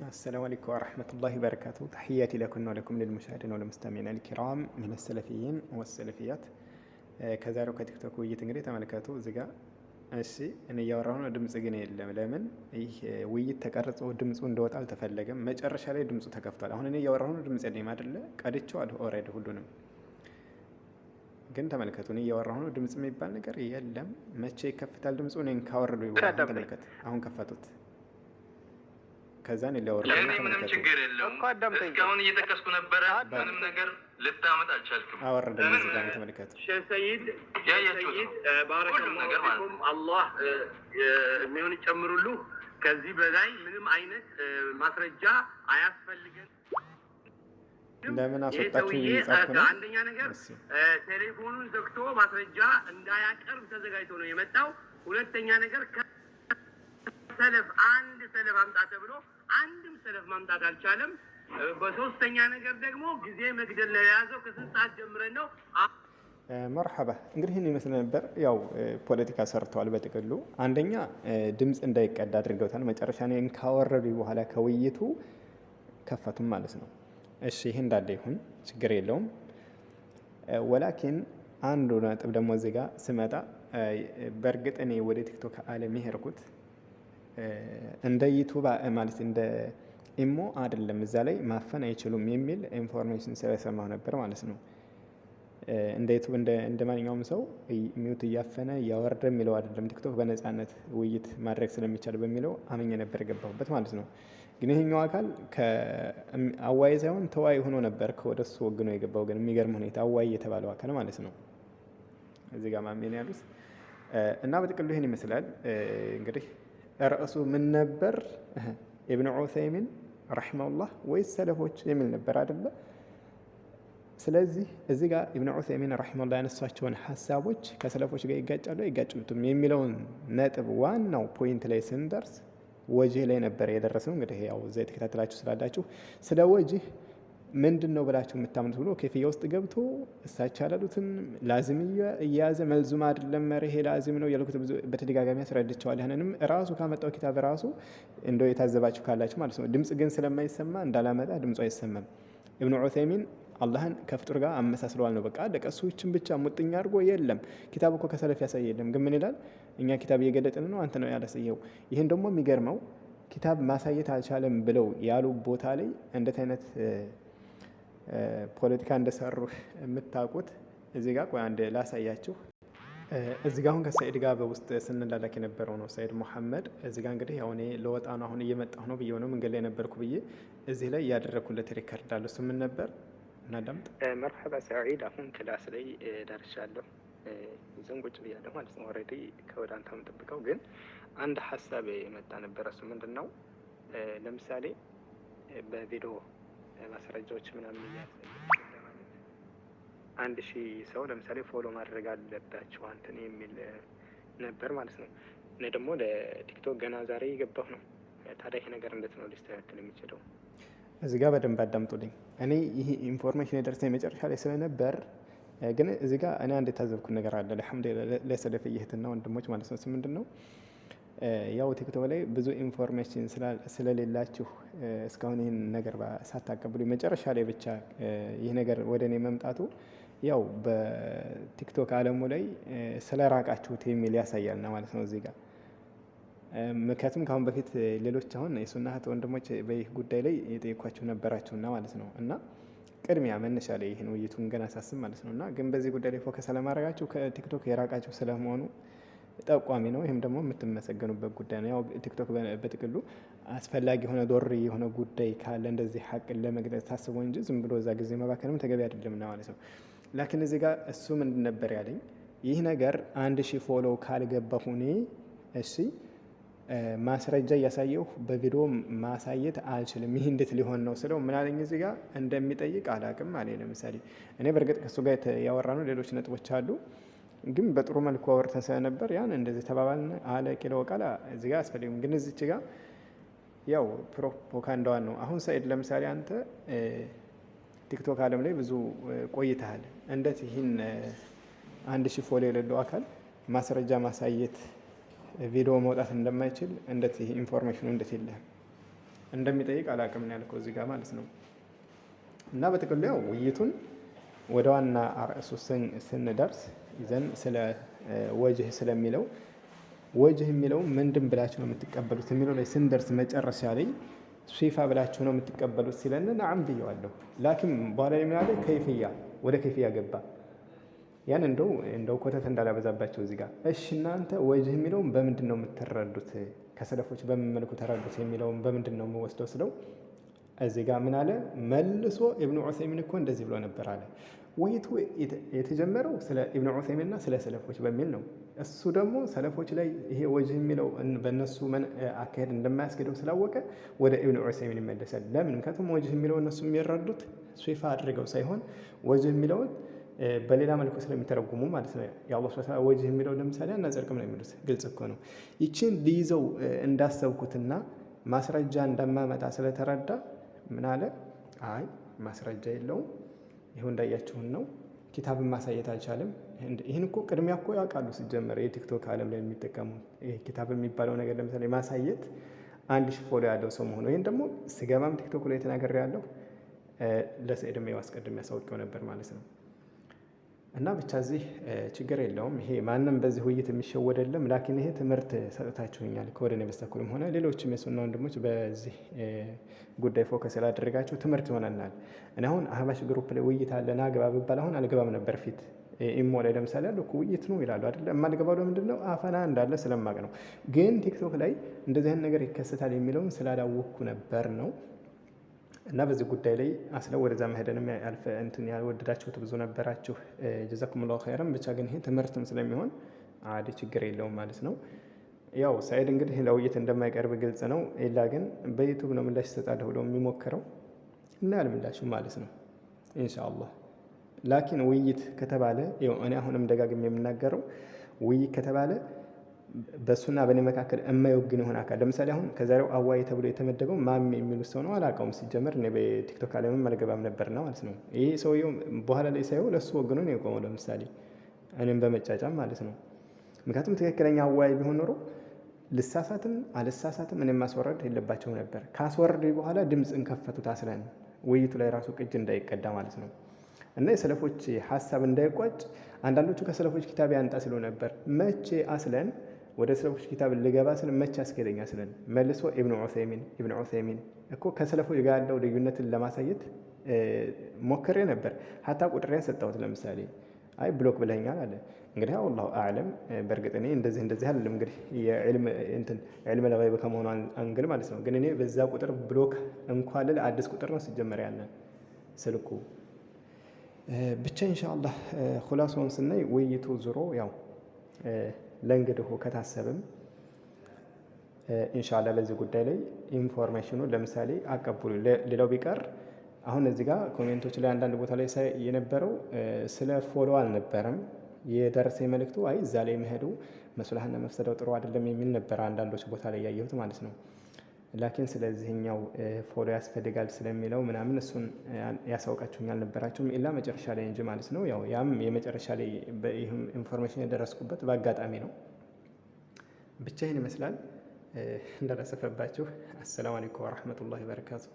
السلام عليكم ورحمة الله وبركاته. تحياتي لكم ولكم للمشاهدين والمستمعين الكرام من السلفيين والسلفيات. كذلك تيكتوك ውይይት እንግዲህ ተመልከቱ እዚህ ጋር እሺ እኔ እያወራሁ ነው ድምጽ ግን የለም ለምን ይህ ውይይት ተቀርጾ ድምጹ እንደወጣ አልተፈለገም መጨረሻ ላይ ድምጹ ተከፍቷል አሁን እኔ እያወራሁ ነው ድምጽ የለኝም አይደለ ቀድቼዋለሁ ኦሬዲ ሁሉንም ግን ተመልከቱ እኔ እያወራሁ ነው ድምጽ የሚባል ነገር የለም መቼ ይከፍታል ድምጹ እኔን ካወረዱ ይወራል ተመልከቱ አሁን ከፈቱት ከዛን ሊያወርዱ ነው ምንም ችግር የለውም እስካሁን እየተከስኩ ነበር ምንም ነገር ልታመጣ አልቻልኩም አወረደ እዚህ ጋር ተመልከቱ ሰይድ ያያችሁት ባረከላሁ ነገር ማለት አላህ የሚሆን ይጨምሩሉ ከዚህ በላይ ምንም አይነት ማስረጃ አያስፈልግም ለምን አፈጣችሁ ይጻፍ ነው አንደኛ ነገር ቴሌፎኑን ዘግቶ ማስረጃ እንዳያቀርብ ተዘጋጅቶ ነው የመጣው ሁለተኛ ነገር ሰለፍ አንድ ሰለፍ አምጣ ተብሎ አንድም ሰለፍ ማምጣት አልቻለም በሶስተኛ ነገር ደግሞ ጊዜ መግደል ላይ ያዘው ከስንት ሰዓት ጀምረን ነው መርሐባ እንግዲህ ይህን ይመስል ነበር ያው ፖለቲካ ሰርተዋል በጥቅሉ አንደኛ ድምጽ እንዳይቀዳ አድርገውታል መጨረሻ ላይ ካወረዱ በኋላ ከውይይቱ ከፈቱም ማለት ነው እሺ ይሄ እንዳለ ይሁን ችግር የለውም ወላኪን አንዱ ነጥብ ደግሞ እዚህ ጋር ስመጣ በእርግጥ እኔ ወደ ቲክቶክ ዓለም ይሄርኩት እንደ ዩቲዩብ ማለት እንደ ኢሞ አይደለም እዛ ላይ ማፈን አይችሉም የሚል ኢንፎርሜሽን ስለሰማሁ ነበር ማለት ነው እንደ ዩቲዩብ እንደ ማንኛውም ሰው ሚውት እያፈነ ያወርደ የሚለው አይደለም ቲክቶክ በነፃነት ውይይት ማድረግ ስለሚቻል በሚለው አመኘ ነበር ገባሁበት ማለት ነው ግን ይሄኛው አካል ከአዋይ ሳይሆን ተዋይ ሆኖ ነበር ከወደሱ ወግኖ የገባው ግን የሚገርም ሁኔታ አዋይ የተባለው አካል ማለት ነው እዚህ ጋር ማሜን ያሉት እና በጥቅሉ ይሄን ይመስላል እንግዲህ ርዕሱ ምን ነበር ኢብኑ ዑሰይሚን ረሂመሁላህ ወይስ ሰለፎች የሚል ነበር አይደለ ስለዚህ እዚህ ጋር ኢብኑ ዑሰይሚን ረሂመሁላህ ያነሷቸውን ሐሳቦች ከሰለፎች ጋር ይጋጫሉ አይጋጩትም የሚለውን ነጥብ ዋናው ፖይንት ላይ ስንደርስ ወጅህ ላይ ነበር የደረሰው እንግዲህ ያው እዚህ ተከታተላችሁ ስላላችሁ ስለ ወጅህ ምንድነው ብላችሁ የምታምኑት ብሎ ከፊያ ውስጥ ገብቶ እሳቸው ያሉትን ላዝም እያያዘ መልዙም አይደለም መርሄ ላዝም ነው ያልኩት በተደጋጋሚ አስረድቻለሁ ያንንም ራሱ ካመጣው ኪታብ ራሱ እንደው የታዘባችሁ ካላችሁ ማለት ነው ድምጽ ግን ስለማይሰማ እንዳላመጣ ድምጹ አይሰማም ኢብኑ ዑሰይሚን አላህን ከፍጡር ጋር አመሳስለዋል ነው በቃ ለቀሱችን ብቻ ሙጥኛ አድርጎ የለም ኪታብ እኮ ከሰለፍ ያሳይ የለም ግን ምን ይላል እኛ ኪታብ እየገለጥን ነው አንተ ነው ያላሳየው ይሄን ደግሞ የሚገርመው ኪታብ ማሳየት አልቻለም ብለው ያሉ ቦታ ላይ እንደት አይነት ፖለቲካ እንደሰሩ የምታውቁት እዚህ ጋር ቆይ አንድ ላሳያችሁ እዚህ ጋር አሁን ከሰይድ ጋር በውስጥ ስንላላክ የነበረው ነው ሰይድ መሐመድ እዚህ ጋር እንግዲህ ያው እኔ ለወጣ ነው አሁን እየመጣሁ ነው ብዬ ነው መንገድ ላይ ነበርኩ ብዬ እዚህ ላይ ያደረኩለት ሪከርድ አለ እሱ ምን ነበር እናዳምጥ መርሐባ ሰዒድ አሁን ክላስ ላይ ደርሻለሁ ይዘን ቁጭ ብያለሁ ማለት ነው ኦልሬዲ ከወደ አንተ የምጠብቀው ግን አንድ ሐሳብ የመጣ ነበር እሱ ምንድነው ለምሳሌ በቪዲዮ ማስረጃዎች ምናምን ያሳያል አንድ ሺህ ሰው ለምሳሌ ፎሎ ማድረግ አለባችሁ አንተን የሚል ነበር ማለት ነው እኔ ደግሞ ለቲክቶክ ገና ዛሬ እየገባሁ ነው ታዲያ ይሄ ነገር እንዴት ነው ሊስተካከል የሚችለው እዚህ ጋር በደንብ አዳምጡልኝ እኔ ይሄ ኢንፎርሜሽን የደረሰኝ መጨረሻ ላይ ስለነበር ግን እዚህ ጋር እኔ አንድ የታዘብኩት ነገር አለ አልহামዱሊላህ ለሰለፊ እህትና ወንድሞች ማለት ነው ምንድነው ያው ቲክቶክ ላይ ብዙ ኢንፎርሜሽን ስለሌላችሁ እስካሁን ይሄን ነገር ሳታቀብሉ መጨረሻ ላይ ብቻ ይሄ ነገር ወደኔ መምጣቱ ያው በቲክቶክ ዓለሙ ላይ ስለራቃችሁት የሚል ያሳያልና ማለት ነው እዚህ ጋር ምክንያቱም ካሁን በፊት ሌሎች አሁን የሱና እህት ወንድሞች በይህ ጉዳይ ላይ የጠየኳችሁ ነበራችሁና ማለት ነው እና ቅድሚያ መነሻ ላይ ይሄን ውይይቱን ገና ሳስብ ማለት ነውና ግን በዚህ ጉዳይ ላይ ፎከስ ለማድረጋችሁ ከቲክቶክ የራቃችሁ ስለመሆኑ ጠቋሚ ነው ይሄም ደግሞ የምትመሰገኑበት ጉዳይ ነው ያው ቲክቶክ በጥቅሉ አስፈላጊ የሆነ ዶር የሆነ ጉዳይ ካለ እንደዚህ ሐቅን ለመግለጽ ታስቦ እንጂ ዝም ብሎ እዛ ጊዜ መባከንም ተገቢ አይደለም ነው ማለት ነው ላኪን እዚህ ጋር እሱ ምን ነበር ያለኝ ይህ ነገር 1000 ፎሎ ካልገባሁኝ እሺ ማስረጃ ያሳየው በቪዲዮ ማሳየት አልችልም ይሄ እንዴት ሊሆን ነው ስለው ምን አለኝ እዚህ ጋር እንደሚጠይቅ አላቅም ማለት ለምሳሌ እኔ በርግጥ ከሱ ጋር ያወራነው ሌሎች ነጥቦች አሉ ግን በጥሩ መልኩ አወርተን ስለነበር ያን እንደዚህ ተባባልን አለ ኪሎ ቃላ እዚህ ጋር አስፈልግም ግን እዚች ጋር ያው ፕሮፓጋንዳዋን ነው አሁን ሰይድ ለምሳሌ አንተ ቲክቶክ ዓለም ላይ ብዙ ቆይተሃል እንዴት ይሄን 1000 ፎሎ የሌለው አካል ማስረጃ ማሳየት ቪዲዮ መውጣት እንደማይችል እንዴት ይሄ ኢንፎርሜሽኑ እንዴት ይላል እንደሚጠይቅ አላቅም ነው ያልከው እዚህ ጋር ማለት ነው። እና በጥቅሉ ያው ውይይቱን ወደ ዋና አርዕሱ ስንደርስ ይዘን ስለ ወጅህ ስለሚለው ወጅህ የሚለው ምንድን ብላችሁ ነው የምትቀበሉት የሚለው ላይ ስንደርስ መጨረሻ ላይ ሲፋ ብላችሁ ነው የምትቀበሉት ሲለን ነዓም ብየዋለሁ። ላኪን በኋላ ላይ ምን አለ ከይፍያ ወደ ከይፍያ ገባ። ያን እንደው ኮተት እንዳላበዛባቸው እዚህ ጋር እሺ እናንተ ወጅህ የሚለውን በምንድን ነው የምትረዱት ከሰለፎች በምን መልኩ ተረዱት የሚለውን በምንድን ነው የምወስደው ስለው እዚህ ጋር ምን አለ መልሶ ኢብኑ ዑሰይሚን እኮ እንደዚህ ብሎ ነበር አለ። ውይይቱ የተጀመረው ስለ ኢብኑ ዑሰይሚንና ስለ ሰለፎች በሚል ነው። እሱ ደግሞ ሰለፎች ላይ ይሄ ወጅህ የሚለው በእነሱ አካሄድ እንደማያስገደው ስላወቀ ወደ ኢብኑ ዑሰይሚን ይመለሳል። ለምን? ምክንያቱም ወጅህ የሚለው እነሱ የሚረዱት ሲፋ አድርገው ሳይሆን ወጅህ የሚለውን በሌላ መልኩ ስለሚተረጉሙ ማለት ነው። የአላህ ሱብሓነሁ ወተዓላ ወጅህ የሚለው ለምሳሌ አናጸድቅም ነው የሚሉት። ግልጽ እኮ ነው። ይችን ሊይዘው እንዳሰብኩትና ማስረጃ እንደማመጣ ስለተረዳ ምን አለ? አይ ማስረጃ የለውም፣ ይኸው እንዳያችሁን ነው፣ ኪታብን ማሳየት አልቻለም። ይህን እኮ ቅድሚያ እኮ ያውቃሉ ሲጀመር የቲክቶክ ዓለም ላይ የሚጠቀሙ ይህ ኪታብ የሚባለው ነገር ለምሳሌ ማሳየት 1000 ፎሎ ያለው ሰው መሆኑ። ይህን ደግሞ ስገባም ቲክቶክ ላይ ተናገር ያለው ለሰኢድም አስቀድሜ ያሳውቀው ነበር ማለት ነው። እና ብቻ እዚህ ችግር የለውም። ይሄ ማንም በዚህ ውይይት የሚሸወድ የለም። ላኪን ይሄ ትምህርት ሰጥታችሁኛል ከወደ እኔ በስተኩልም ሆነ ሌሎችም የሱና ወንድሞች በዚህ ጉዳይ ፎከስ ያላደረጋችሁ ትምህርት ይሆነናል። እኔ አሁን አህባሽ ግሩፕ ላይ ውይይት አለና ግባ ብባል አሁን አልገባም ነበር ፊት ኢሞ ላይ ለምሳሌ ያለው ውይይት ነው ይላሉ አይደል? የማልገባው ለምንድን ነው? አፈና እንዳለ ስለማቅ ነው። ግን ቲክቶክ ላይ እንደዚህ አይነት ነገር ይከሰታል የሚለውን ስላላወቅኩ ነበር ነው። እና በዚህ ጉዳይ ላይ አስለ ወደዛ መሄደንም እንትን ያልወደዳችሁት ብዙ ነበራችሁ። ጀዛኩሙላሁ ኸይረን። ብቻ ግን ይሄ ትምህርትም ስለሚሆን አዲ ችግር የለውም ማለት ነው። ያው ሰኢድ እንግዲህ ለውይይት እንደማይቀርብ ግልጽ ነው። ኢላ ግን በዩቱብ ነው ምላሽ ይሰጣለሁ ብሎ የሚሞክረው እና ያልምላሹ ማለት ነው ኢንሻአላህ። ላኪን ውይይት ከተባለ እኔ አሁንም ደጋግሜ የምናገረው ውይይት ከተባለ በሱና በእኔ መካከል የማይወግን የሆነ አካል ለምሳሌ አሁን ከዛሬው አዋይ ተብሎ የተመደበው ማሜ የሚሉት ሰው ነው። አላውቀውም ሲጀመር እኔ በቲክቶክ ዓለምም አልገባም ነበርና ማለት ነው። ይሄ ሰውየው በኋላ ላይ ሳይሆን ለሱ ወግኖ ነው የቆመው ለምሳሌ እኔም በመጫጫም ማለት ነው። ምክንያቱም ትክክለኛ አዋይ ቢሆን ኖሮ ልሳሳትም አልሳሳትም እኔም ማስወረድ የለባቸው ነበር። ካስወረዱ በኋላ ድምፅን ከፈቱት አስለን ውይይቱ ላይ ራሱ ቅጅ እንዳይቀዳ ማለት ነው። እና የሰለፎች ሀሳብ እንዳይቋጭ አንዳንዶቹ ከሰለፎች ኪታብ ያንጣ ሲሉ ነበር። መቼ አስለን ወደ ሰለፎች ኪታብ ልገባ ስለ መቼ አስገደኛ ስለን መልሶ ኢብኑ ዑሰይሚን እኮ ከሰለፎች ጋር ያለው ልዩነትን ለማሳየት ሞክሬ ነበር። ሀታ ቁጥሬን ሰጠሁት። ለምሳሌ አይ ብሎክ ብለኛል አለ። እንግዲህ አላሁ አዕለም። በእርግጥ እኔ እንደዚህ አይደለም እንግዲህ የዕልም ለገይብ ከመሆኑ አንግል ማለት ነው። ግን እኔ በዛ ቁጥር ብሎክ እንኳን ልል አዲስ ቁጥር ነው ሲጀመር ያለ ስልኩ ብቻ ኢንሻአላህ። ኹላሳውን ስናይ ውይይቱ ዙሮ ያው ለእንግዲሁ ከታሰብም ኢንሻአላህ ለዚህ ጉዳይ ላይ ኢንፎርሜሽኑ ለምሳሌ አቀብሉ። ሌላው ቢቀር አሁን እዚህ ጋር ኮሜንቶች ላይ አንዳንድ ቦታ ላይ ሳይ የነበረው ስለ ፎሎ አልነበረም የደረሰኝ መልእክቱ። አይ እዛ ላይ መሄዱ መስላህና መፍሰደው ጥሩ አይደለም የሚል ነበር አንዳንዶች ቦታ ላይ ያየሁት ማለት ነው። ላኪን ስለዚህኛው ፎሎ ያስፈልጋል ስለሚለው ምናምን እሱን ያሳውቃችሁኝ አልነበራችሁም ኢላ መጨረሻ ላይ እንጂ ማለት ነው። ያው ያም የመጨረሻ ላይ በይህም ኢንፎርሜሽን የደረስኩበት በአጋጣሚ ነው። ብቻ ይህን ይመስላል። እንዳላሰፈባችሁ። አሰላሙ አለይኩም ወራህመቱላሂ ወበረካቱ።